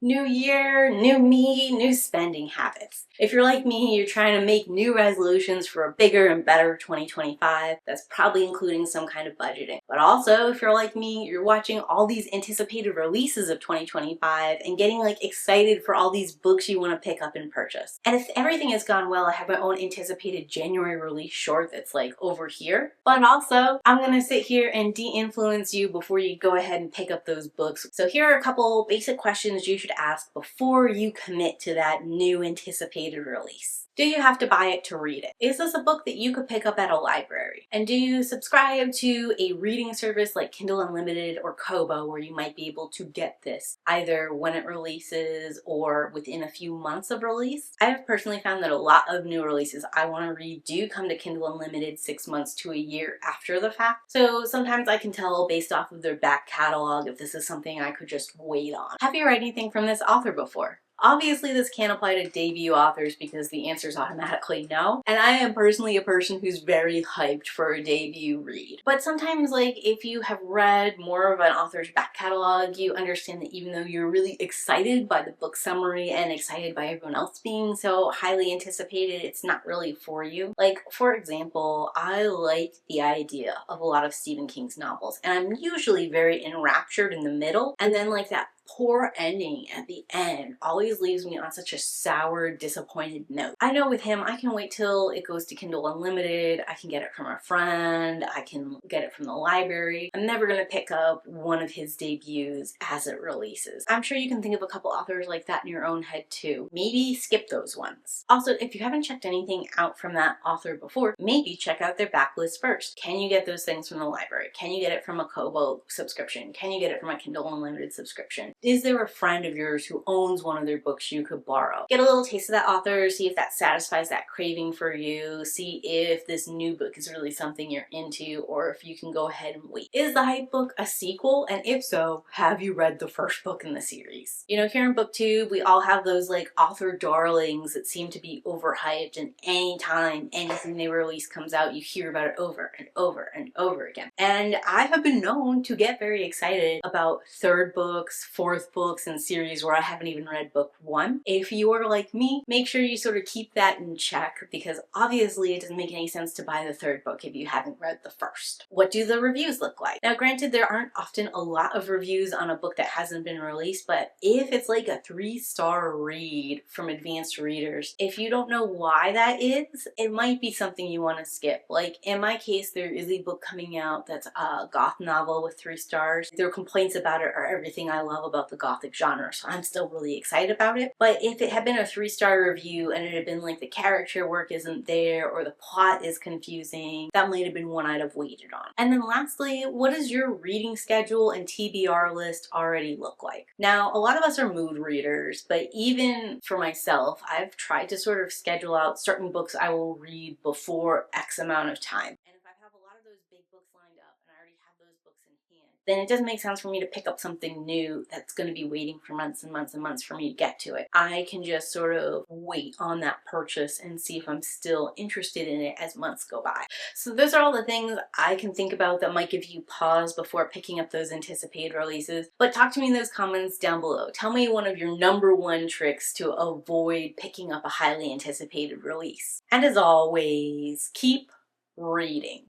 New year, new me, new spending habits. If you're like me, you're trying to make new resolutions for a bigger and better 2025. That's probably including some kind of budgeting. But also, if you're like me, you're watching all these anticipated releases of 2025 and getting excited for all these books you want to pick up and purchase. And if everything has gone well, I have my own anticipated January release short that's over here. But also, I'm gonna sit here and de-influence you before you go ahead and pick up those books. So here are a couple basic questions you should ask before you commit to that new anticipated release. Do you have to buy it to read it? Is this a book that you could pick up at a library? And do you subscribe to a reading service like Kindle Unlimited or Kobo where you might be able to get this either when it releases or within a few months of release? I have personally found that a lot of new releases I want to read do come to Kindle Unlimited 6 months to a year after the fact. So sometimes I can tell based off of their back catalog if this is something I could just wait on. Have you read anything from this author before? Obviously, this can't apply to debut authors because the answer is automatically no. And I am personally a person who's very hyped for a debut read. But sometimes, if you have read more of an author's back catalog, you understand that even though you're really excited by the book summary and excited by everyone else being so highly anticipated, it's not really for you. For example, I like the idea of a lot of Stephen King's novels, and I'm usually very enraptured in the middle, and then that poor ending at the end always leaves me on such a sour, disappointed note. I know with him, I can wait till it goes to Kindle Unlimited, I can get it from a friend, I can get it from the library. I'm never gonna pick up one of his debuts as it releases. I'm sure you can think of a couple authors like that in your own head too. Maybe skip those ones. Also, if you haven't checked anything out from that author before, maybe check out their backlist first. Can you get those things from the library? Can you get it from a Kobo subscription? Can you get it from a Kindle Unlimited subscription? Is there a friend of yours who owns one of their books you could borrow? Get a little taste of that author, see if that satisfies that craving for you, see if this new book is really something you're into, or if you can go ahead and wait. Is the hype book a sequel? And if so, have you read the first book in the series? You know, here in BookTube, we all have those author darlings that seem to be overhyped, and anytime anything they release comes out, you hear about it over and over and over again. And I have been known to get very excited about third books, fourth books, and series where I haven't even read book one. If you are like me, make sure you sort of keep that in check, because obviously it doesn't make any sense to buy the third book if you haven't read the first. What do the reviews look like? Now, granted, there aren't often a lot of reviews on a book that hasn't been released, but if it's a 3-star read from advanced readers, if you don't know why that is, it might be something you want to skip. In my case, there is a book coming out that's a goth novel with 3 stars. Their complaints about it are everything I love about the gothic genre, so I'm still really excited about it. But if it had been a 3-star review and it had been the character work isn't there or the plot is confusing, that might have been one I'd have waited on. And then lastly, what does your reading schedule and TBR list already look like? Now, a lot of us are mood readers, but even for myself, I've tried to sort of schedule out certain books I will read before X amount of time. And if I have a lot of those big books lined up and I already have those books in hand, then it doesn't make sense for me to pick up something new that's going to be waiting for months and months and months for me to get to it. I can just sort of wait on that purchase and see if I'm still interested in it as months go by. So those are all the things I can think about that might give you pause before picking up those anticipated releases. But talk to me in those comments down below. Tell me one of your #1 tricks to avoid picking up a highly anticipated release. And as always, keep reading.